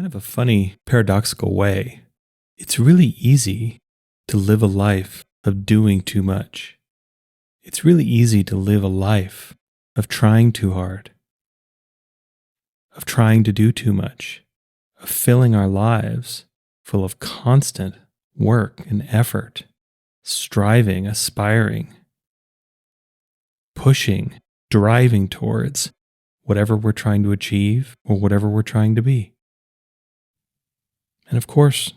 kind of a funny, paradoxical way. It's really easy to live a life of doing too much. It's really easy to live a life of trying too hard, of trying to do too much, of filling our lives full of constant work and effort, striving, aspiring, pushing, driving towards whatever we're trying to achieve or whatever we're trying to be. And of course,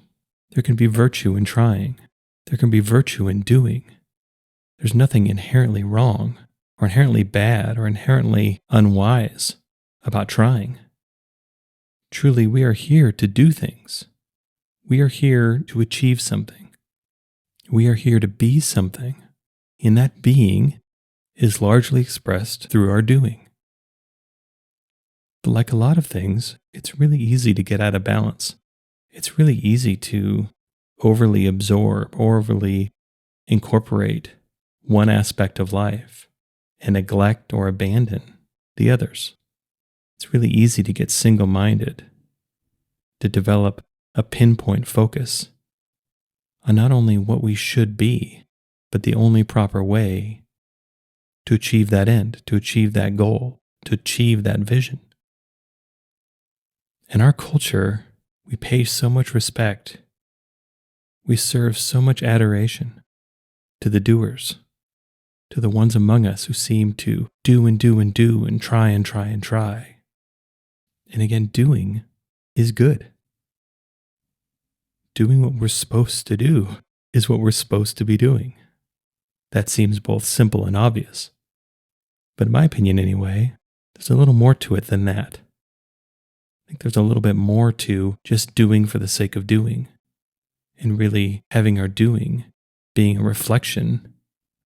there can be virtue in trying. There can be virtue in doing. There's nothing inherently wrong or inherently bad or inherently unwise about trying. Truly, we are here to do things. We are here to achieve something. We are here to be something. And that being is largely expressed through our doing. But like a lot of things, it's really easy to get out of balance. It's really easy to overly absorb, overly incorporate one aspect of life and neglect or abandon the others. It's really easy to get single-minded, to develop a pinpoint focus on not only what we should be, but the only proper way to achieve that end, to achieve that goal, to achieve that vision. In our culture, we pay so much respect. We serve so much adoration to the doers, to the ones among us who seem to do and do and do and try and try and try. And again, doing is good. Doing what we're supposed to do is what we're supposed to be doing. That seems both simple and obvious. But in my opinion anyway, there's a little more to it than that. I think there's a little bit more to just doing for the sake of doing, and really having our doing being a reflection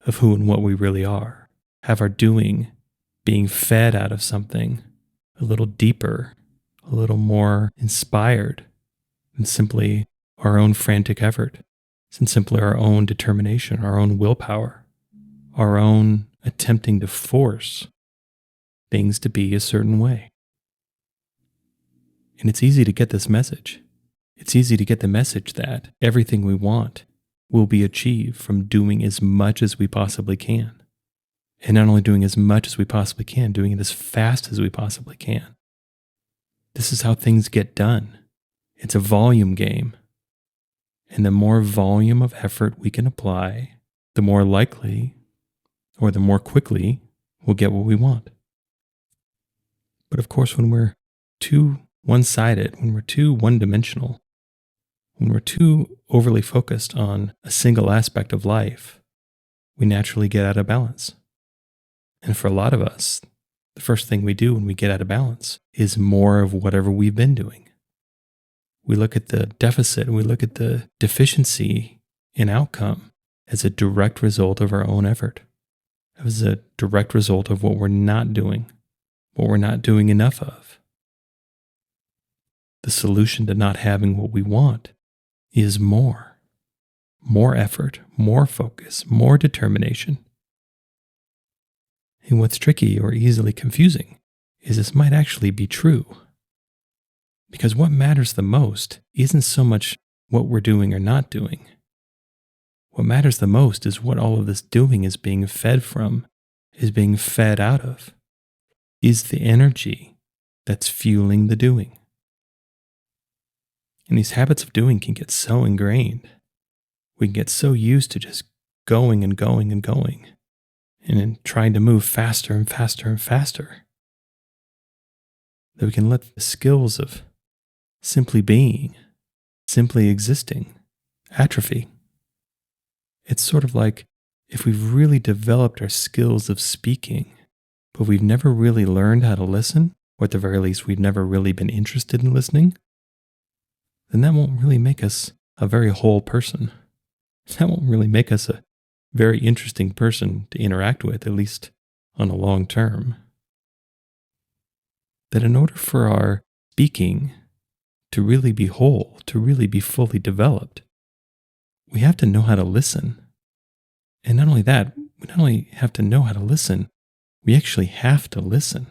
of who and what we really are. Have our doing being fed out of something a little deeper, a little more inspired than simply our own frantic effort, than simply our own determination, our own willpower, our own attempting to force things to be a certain way. And it's easy to get this message. It's easy to get the message that everything we want will be achieved from doing as much as we possibly can. And not only doing as much as we possibly can, doing it as fast as we possibly can. This is how things get done. It's a volume game. And the more volume of effort we can apply, the more likely or the more quickly we'll get what we want. But of course, when we're too one-sided, when we're too one-dimensional, when we're too overly focused on a single aspect of life, we naturally get out of balance. And for a lot of us, the first thing we do when we get out of balance is more of whatever we've been doing. We look at the deficit and we look at the deficiency in outcome as a direct result of our own effort, as a direct result of what we're not doing, what we're not doing enough of. The solution to not having what we want is more effort, more focus, more determination. And what's tricky or easily confusing is this might actually be true. Because what matters the most isn't so much what we're doing or not doing. What matters the most is what all of this doing is being fed from, is being fed out of, is the energy that's fueling the doing. And these habits of doing can get so ingrained. We can get so used to just going and going and going, and then trying to move faster and faster and faster, that we can let the skills of simply being, simply existing, atrophy. It's sort of like if we've really developed our skills of speaking, but we've never really learned how to listen, or at the very least, we've never really been interested in listening, then that won't really make us a very whole person. That won't really make us a very interesting person to interact with, at least on a long term. That in order for our speaking to really be whole, to really be fully developed, we have to know how to listen. And not only that, we not only have to know how to listen, we actually have to listen.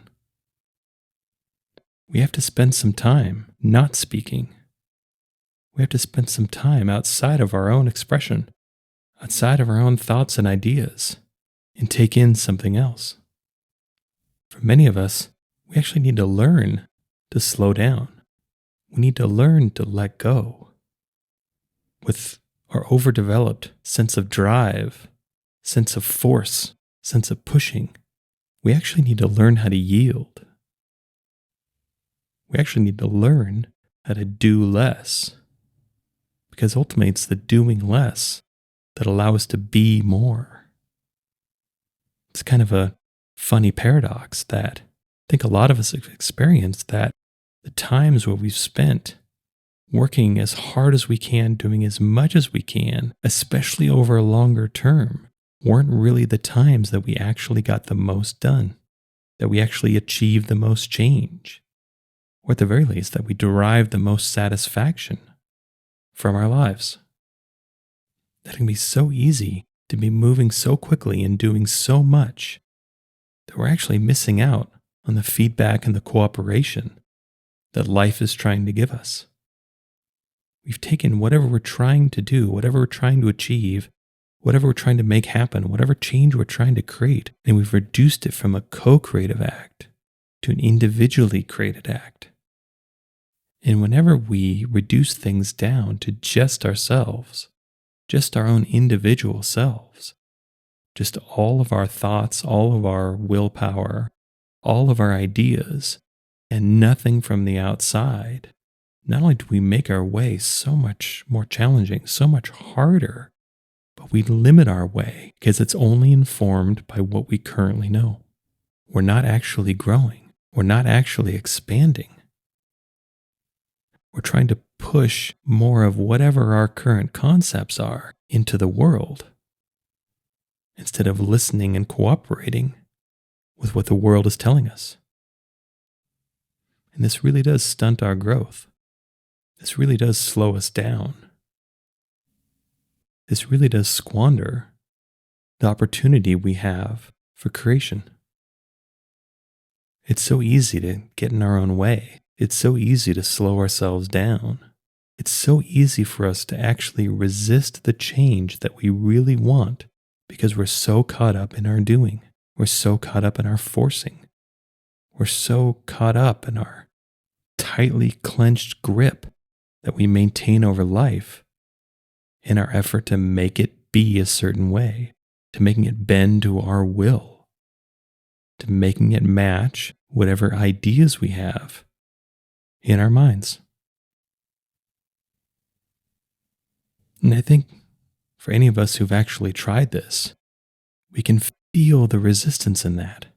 we have to spend some time not speaking. We have to spend some time outside of our own expression, outside of our own thoughts and ideas, and take in something else. For many of us, we actually need to learn to slow down. We need to learn to let go. With our overdeveloped sense of drive, sense of force, sense of pushing, we actually need to learn how to yield. We actually need to learn how to do less. Because ultimately it's the doing less that allows us to be more. It's kind of a funny paradox that I think a lot of us have experienced, that the times where we've spent working as hard as we can, doing as much as we can, especially over a longer term, weren't really the times that we actually got the most done, that we actually achieved the most change, or at the very least, that we derived the most satisfaction from our lives. That can be so easy to be moving so quickly and doing so much that we're actually missing out on the feedback and the cooperation that life is trying to give us. We've taken whatever we're trying to do, whatever we're trying to achieve, whatever we're trying to make happen, whatever change we're trying to create, and we've reduced it from a co-creative act to an individually created act. And whenever we reduce things down to just ourselves, just our own individual selves, just all of our thoughts, all of our willpower, all of our ideas, and nothing from the outside, not only do we make our way so much more challenging, so much harder, but we limit our way because it's only informed by what we currently know. We're not actually growing. We're not actually expanding. We're trying to push more of whatever our current concepts are into the world instead of listening and cooperating with what the world is telling us. And this really does stunt our growth. This really does slow us down. This really does squander the opportunity we have for creation. It's so easy to get in our own way. It's so easy to slow ourselves down. It's so easy for us to actually resist the change that we really want because we're so caught up in our doing. We're so caught up in our forcing. We're so caught up in our tightly clenched grip that we maintain over life in our effort to make it be a certain way, to making it bend to our will, to making it match whatever ideas we have in our minds. And I think for any of us who've actually tried this, we can feel the resistance in that.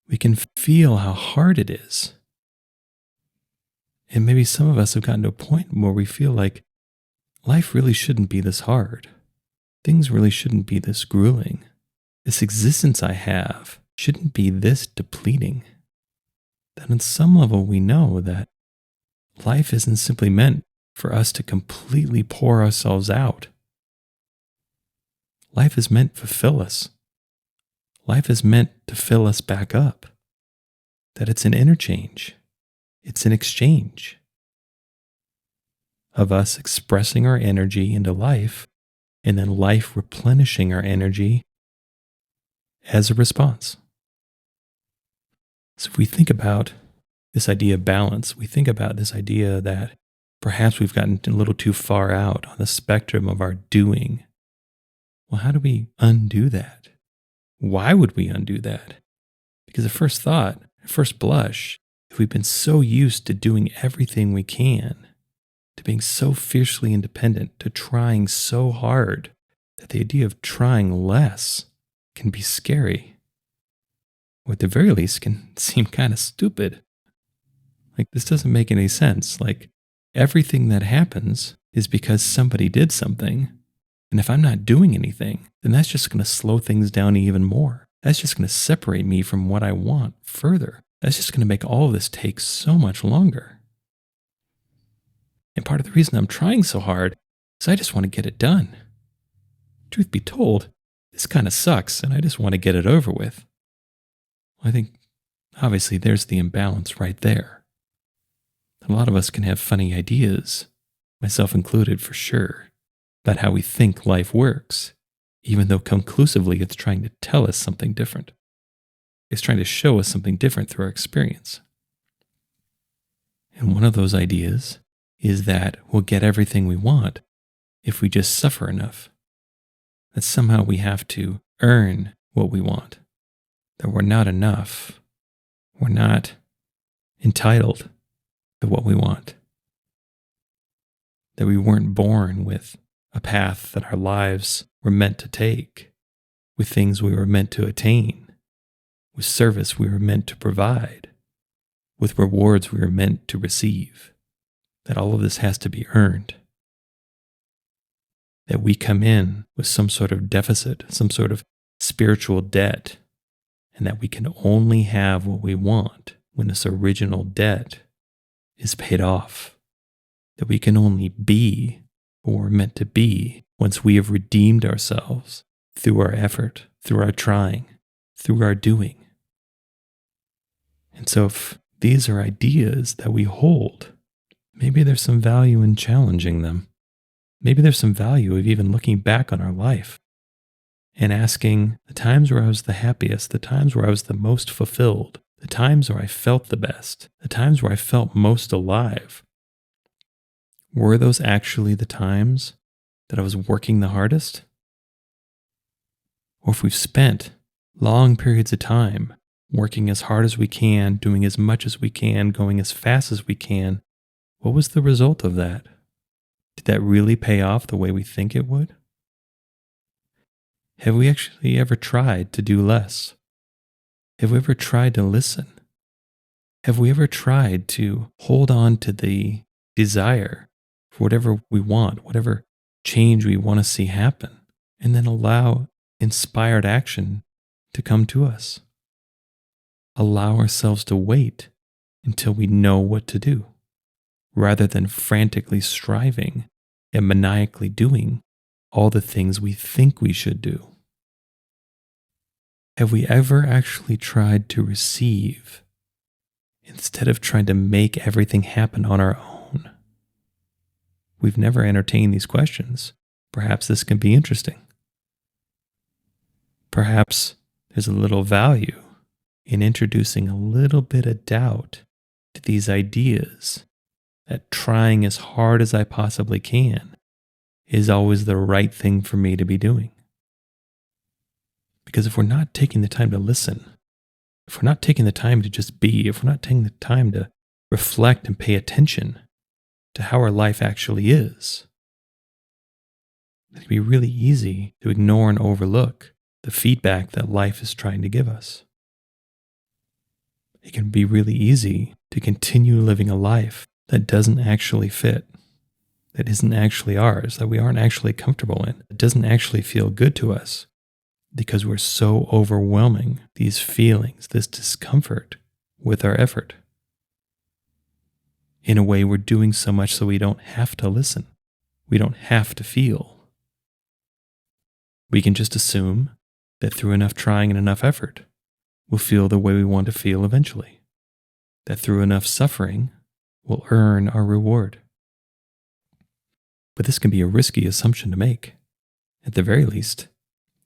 We can feel how hard it is. And maybe some of us have gotten to a point where we feel like life really shouldn't be this hard. Things really shouldn't be this grueling. This existence I have shouldn't be this depleting. That on some level we know that life isn't simply meant for us to completely pour ourselves out. Life is meant to fulfill us. Life is meant to fill us back up. That it's an interchange. It's an exchange of us expressing our energy into life and then life replenishing our energy as a response. So if we think about this idea of balance, we think about this idea that perhaps we've gotten a little too far out on the spectrum of our doing. Well, how do we undo that? Why would we undo that? Because at first thought, at first blush, if we've been so used to doing everything we can, to being so fiercely independent, to trying so hard, that the idea of trying less can be scary, or at the very least can seem kind of stupid. Like, this doesn't make any sense. Like, everything that happens is because somebody did something. And if I'm not doing anything, then that's just going to slow things down even more. That's just going to separate me from what I want further. That's just going to make all of this take so much longer. And part of the reason I'm trying so hard is I just want to get it done. Truth be told, this kind of sucks and I just want to get it over with. I think, obviously, there's the imbalance right there. A lot of us can have funny ideas, myself included for sure, about how we think life works, even though conclusively it's trying to tell us something different. It's trying to show us something different through our experience. And one of those ideas is that we'll get everything we want if we just suffer enough. That somehow we have to earn what we want. That we're not enough. We're not entitled to what we want. That we weren't born with a path that our lives were meant to take, with things we were meant to attain, with service we were meant to provide, with rewards we were meant to receive. That all of this has to be earned. That we come in with some sort of deficit, some sort of spiritual debt, and that we can only have what we want when this original debt is paid off. That we can only be what we're meant to be once we have redeemed ourselves through our effort, through our trying, through our doing. And so if these are ideas that we hold, maybe there's some value in challenging them. Maybe there's some value of even looking back on our life and asking the times where I was the happiest, the times where I was the most fulfilled, the times where I felt the best, the times where I felt most alive. Were those actually the times that I was working the hardest? Or if we've spent long periods of time working as hard as we can, doing as much as we can, going as fast as we can, what was the result of that? Did that really pay off the way we think it would? Have we actually ever tried to do less? Have we ever tried to listen? Have we ever tried to hold on to the desire for whatever we want, whatever change we want to see happen, and then allow inspired action to come to us? Allow ourselves to wait until we know what to do, rather than frantically striving and maniacally doing all the things we think we should do. Have we ever actually tried to receive instead of trying to make everything happen on our own? We've never entertained these questions. Perhaps this can be interesting. Perhaps there's a little value in introducing a little bit of doubt to these ideas that trying as hard as I possibly can is always the right thing for me to be doing. Because if we're not taking the time to listen, if we're not taking the time to just be, if we're not taking the time to reflect and pay attention to how our life actually is, it can be really easy to ignore and overlook the feedback that life is trying to give us. It can be really easy to continue living a life that doesn't actually fit, that isn't actually ours, that we aren't actually comfortable in, that doesn't actually feel good to us, because we're so overwhelming these feelings, this discomfort with our effort. In a way, we're doing so much so we don't have to listen. We don't have to feel. We can just assume that through enough trying and enough effort, we'll feel the way we want to feel eventually. That through enough suffering, we'll earn our reward. But this can be a risky assumption to make. At the very least,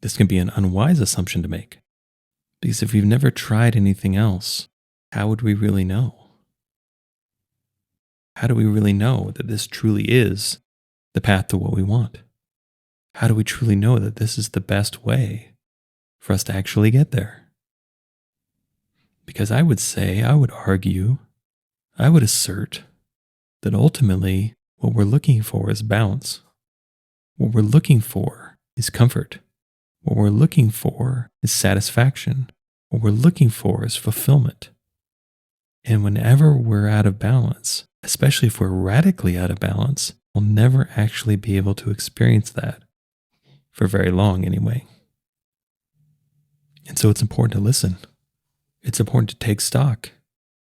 this can be an unwise assumption to make. Because if we've never tried anything else, how would we really know? How do we really know that this truly is the path to what we want? How do we truly know that this is the best way for us to actually get there? Because I would say, I would argue, I would assert that ultimately what we're looking for is balance. What we're looking for is comfort. What we're looking for is satisfaction. What we're looking for is fulfillment. And whenever we're out of balance, especially if we're radically out of balance, we'll never actually be able to experience that for very long anyway. And so it's important to listen. It's important to take stock.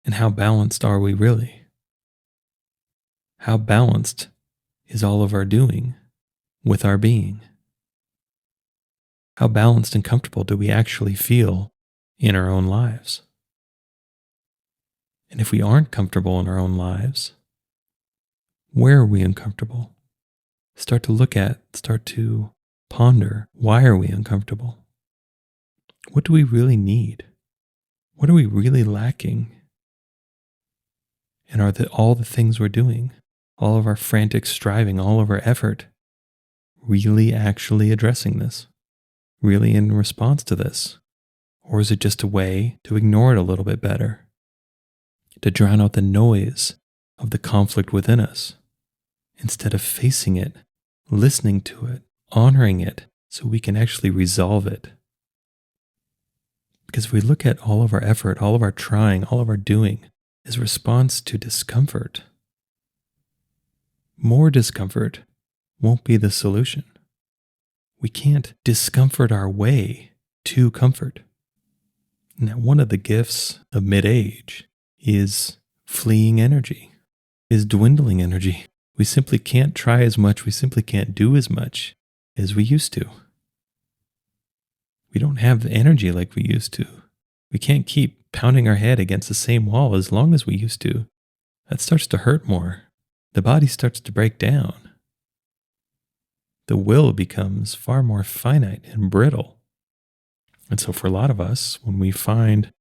And how balanced are we really? How balanced is all of our doing with our being? How balanced and comfortable do we actually feel in our own lives? And if we aren't comfortable in our own lives, where are we uncomfortable? Start to ponder, why are we uncomfortable? What do we really need? What are we really lacking? And all the things we're doing, all of our frantic striving, all of our effort, really actually addressing this? Really in response to this? Or is it just a way to ignore it a little bit better? To drown out the noise of the conflict within us, instead of facing it, listening to it, honoring it, so we can actually resolve it. Because if we look at all of our effort, all of our trying, all of our doing as response to discomfort, more discomfort won't be the solution. We can't discomfort our way to comfort. Now, one of the gifts of mid-age is fleeing energy, is dwindling energy. We simply can't try as much, we simply can't do as much as we used to. We don't have the energy like we used to. We can't keep pounding our head against the same wall as long as we used to. That starts to hurt more. The body starts to break down. The will becomes far more finite and brittle. And so for a lot of us, when we find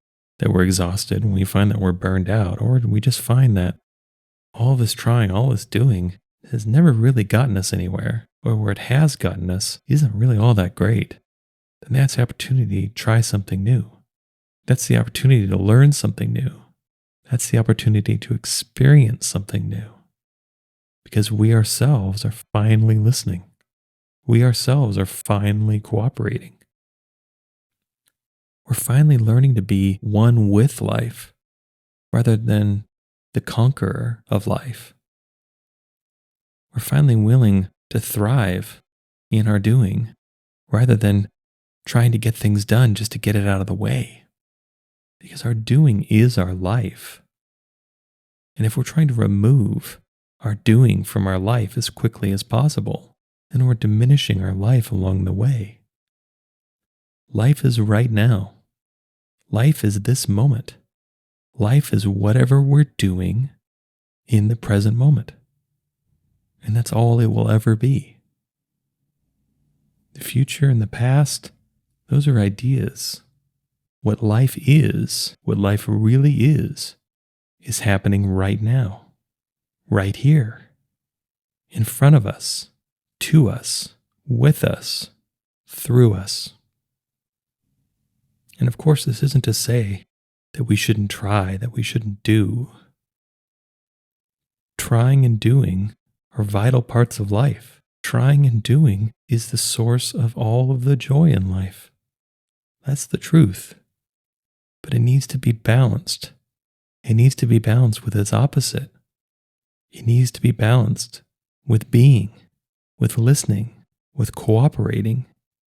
that we're exhausted, when we find that we're burned out, or we just find that all this trying, all this doing has never really gotten us anywhere, or where it has gotten us isn't really all that great, then that's the opportunity to try something new. That's the opportunity to learn something new. That's the opportunity to experience something new. Because we ourselves are finally listening. We ourselves are finally cooperating. We're finally learning to be one with life rather than the conqueror of life. We're finally willing to thrive in our doing rather than trying to get things done just to get it out of the way. Because our doing is our life. And if we're trying to remove our doing from our life as quickly as possible, then we're diminishing our life along the way. Life is right now. Life is this moment. Life is whatever we're doing in the present moment. And that's all it will ever be. The future and the past, those are ideas. What life really is happening right now, right here, in front of us, to us, with us, through us. And of course, this isn't to say that we shouldn't try, that we shouldn't do. Trying and doing are vital parts of life. Trying and doing is the source of all of the joy in life. That's the truth. But it needs to be balanced. It needs to be balanced with its opposite. It needs to be balanced with being, with listening, with cooperating,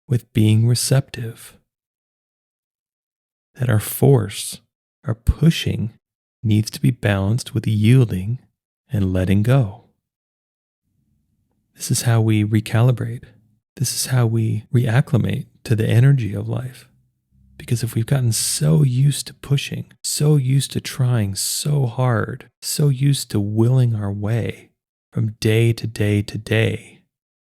with being receptive. That our force, our pushing, needs to be balanced with yielding and letting go. This is how we recalibrate. This is how we reacclimate to the energy of life. Because if we've gotten so used to pushing, so used to trying so hard, so used to willing our way from day to day to day,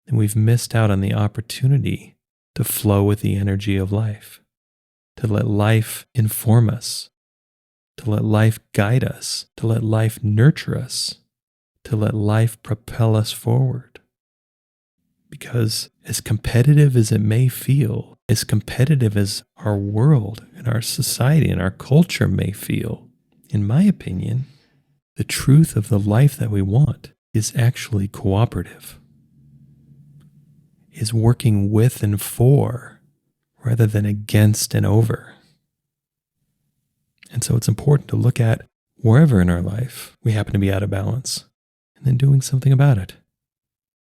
then we've missed out on the opportunity to flow with the energy of life. To let life inform us, to let life guide us, to let life nurture us, to let life propel us forward. Because as competitive as it may feel, as competitive as our world and our society and our culture may feel, in my opinion, the truth of the life that we want is actually cooperative, is working with and for rather than against and over. And so it's important to look at wherever in our life we happen to be out of balance and then doing something about it.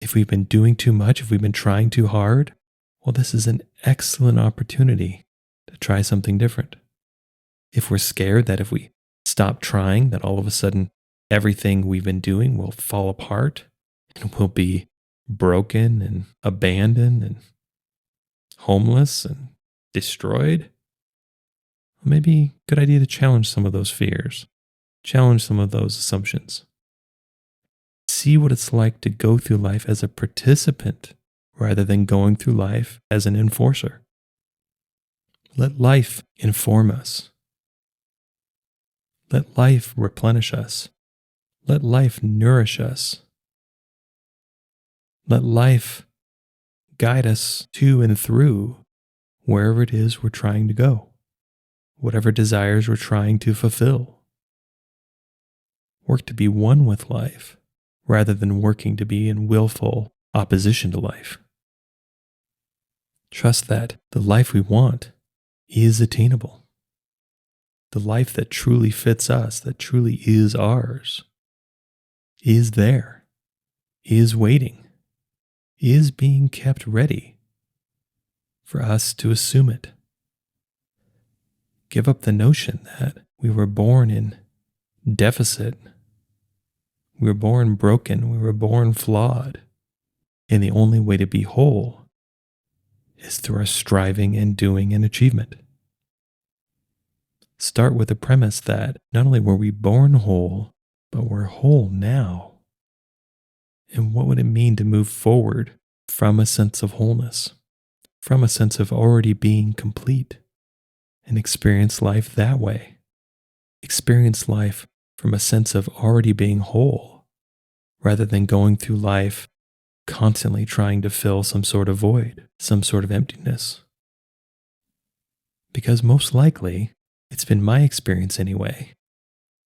If we've been doing too much, if we've been trying too hard, well, this is an excellent opportunity to try something different. If we're scared that if we stop trying, that all of a sudden everything we've been doing will fall apart and we'll be broken and abandoned and homeless and destroyed, maybe a good idea to challenge some of those fears. Challenge some of those assumptions. See what it's like to go through life as a participant rather than going through life as an enforcer. Let life inform us. Let life replenish us. Let life nourish us. Let life guide us to and through wherever it is we're trying to go, whatever desires we're trying to fulfill. Work to be one with life rather than working to be in willful opposition to life. Trust that the life we want is attainable. The life that truly fits us, that truly is ours, is there, is waiting, is being kept ready for us to assume it. Give up the notion that we were born in deficit. We were born broken. We were born flawed. And the only way to be whole is through our striving and doing and achievement. Start with the premise that not only were we born whole, but we're whole now. And what would it mean to move forward from a sense of wholeness, from a sense of already being complete, and experience life that way? Experience life from a sense of already being whole, rather than going through life constantly trying to fill some sort of void, some sort of emptiness. Because most likely, it's been my experience anyway,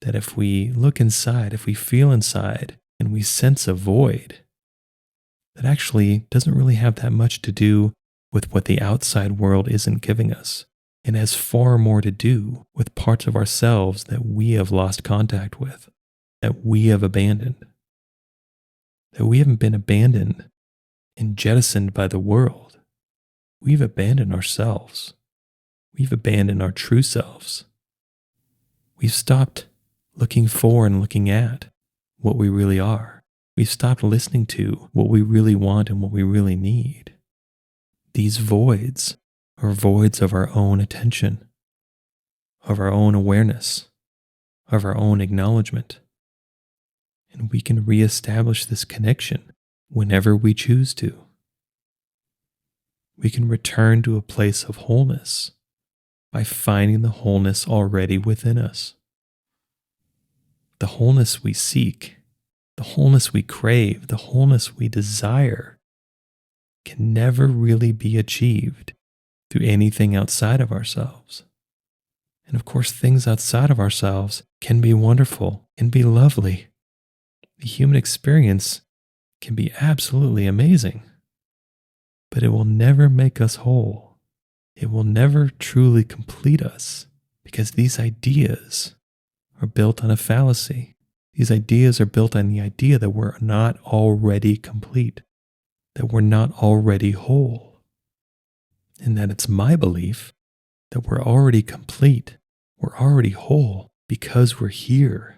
that if we look inside, if we feel inside, and we sense a void, that actually doesn't really have that much to do with what the outside world isn't giving us, and has far more to do with parts of ourselves that we have lost contact with, that we have abandoned. That we haven't been abandoned and jettisoned by the world. We've abandoned ourselves. We've abandoned our true selves. We've stopped looking for and looking at what we really are. We've stopped listening to what we really want and what we really need. These voids are voids of our own attention, of our own awareness, of our own acknowledgement. And we can reestablish this connection whenever we choose to. We can return to a place of wholeness by finding the wholeness already within us. The wholeness we seek, the wholeness we crave, the wholeness we desire can never really be achieved through anything outside of ourselves. And of course, things outside of ourselves can be wonderful, can be lovely. The human experience can be absolutely amazing, but it will never make us whole. It will never truly complete us because these ideas are built on a fallacy. These ideas are built on the idea that we're not already complete, that we're not already whole, and that it's my belief that we're already complete, we're already whole because we're here.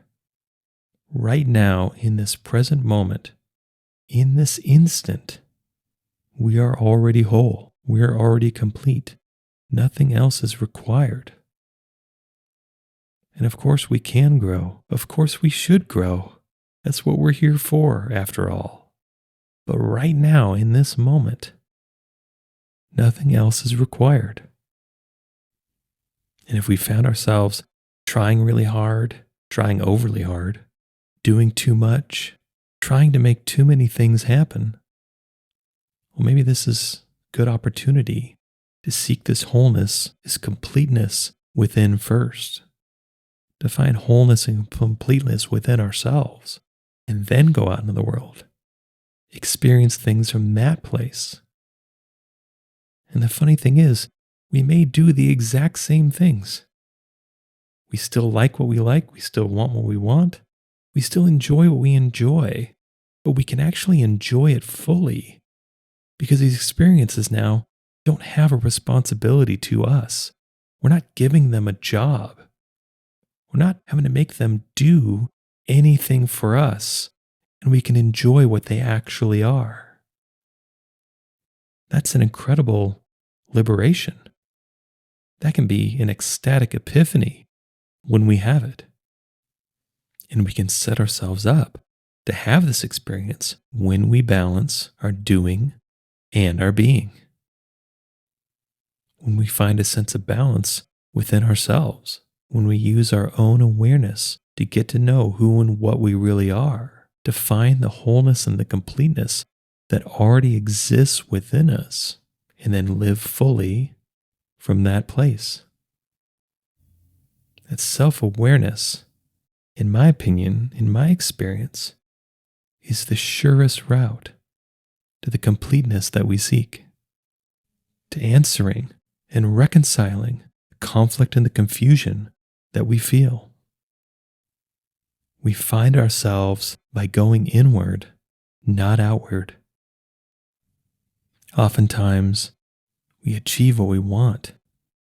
Right now, in this present moment, in this instant, we are already whole. We are already complete. Nothing else is required. And of course, we can grow. Of course, we should grow. That's what we're here for, after all. But right now, in this moment, nothing else is required. And if we found ourselves trying really hard, trying overly hard, doing too much, trying to make too many things happen, well, maybe this is a good opportunity to seek this wholeness, this completeness within first, to find wholeness and completeness within ourselves, and then go out into the world, experience things from that place. And the funny thing is, we may do the exact same things. We still like what we like, we still want what we want, we still enjoy what we enjoy, but we can actually enjoy it fully because these experiences now don't have a responsibility to us. We're not giving them a job. We're not having to make them do anything for us, and we can enjoy what they actually are. That's an incredible liberation. That can be an ecstatic epiphany when we have it. And we can set ourselves up to have this experience when we balance our doing and our being. When we find a sense of balance within ourselves, when we use our own awareness to get to know who and what we really are, to find the wholeness and the completeness that already exists within us, and then live fully from that place. That self-awareness, in my opinion, in my experience, is the surest route to the completeness that we seek, to answering and reconciling the conflict and the confusion that we feel. We find ourselves by going inward, not outward. Oftentimes, we achieve what we want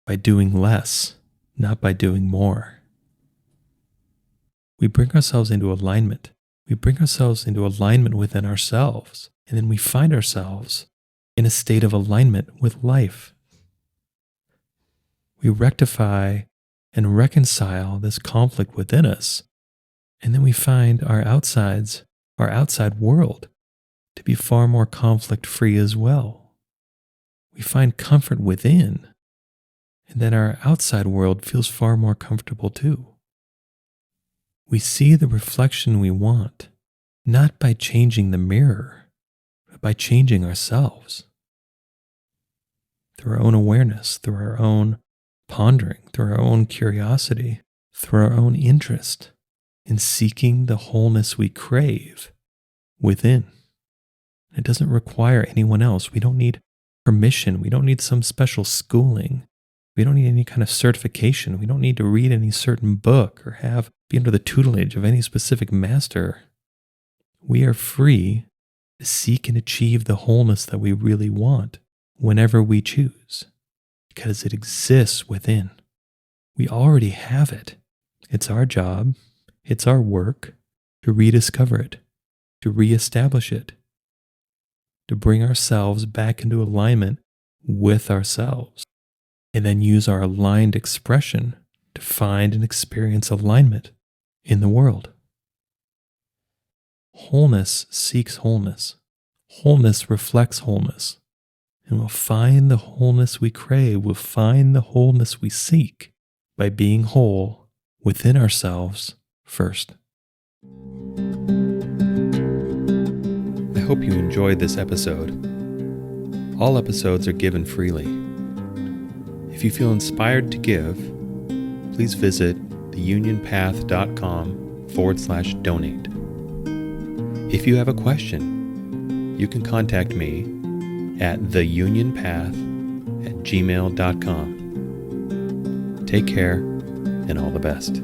by doing less, not by doing more. We bring ourselves into alignment. We bring ourselves into alignment within ourselves, and then we find ourselves in a state of alignment with life. We rectify and reconcile this conflict within us, and then we find our outside world to be far more conflict-free as well. We find comfort within, and then our outside world feels far more comfortable too. We see the reflection we want, not by changing the mirror, but by changing ourselves. Through our own awareness, through our own pondering, through our own curiosity, through our own interest in seeking the wholeness we crave within. It doesn't require anyone else. We don't need permission. We don't need some special schooling. We don't need any kind of certification. We don't need to read any certain book or be under the tutelage of any specific master. We are free to seek and achieve the wholeness that we really want whenever we choose, because it exists within. We already have it. It's our job, it's our work to rediscover it, to reestablish it, to bring ourselves back into alignment with ourselves, and then use our aligned expression to find and experience alignment in the world. Wholeness seeks wholeness. Wholeness reflects wholeness. And we'll find the wholeness we crave. We'll find the wholeness we seek by being whole within ourselves first. I hope you enjoyed this episode. All episodes are given freely. If you feel inspired to give, please visit theunionpath.com/donate. If you have a question, you can contact me at theunionpath@gmail.com. Take care and all the best.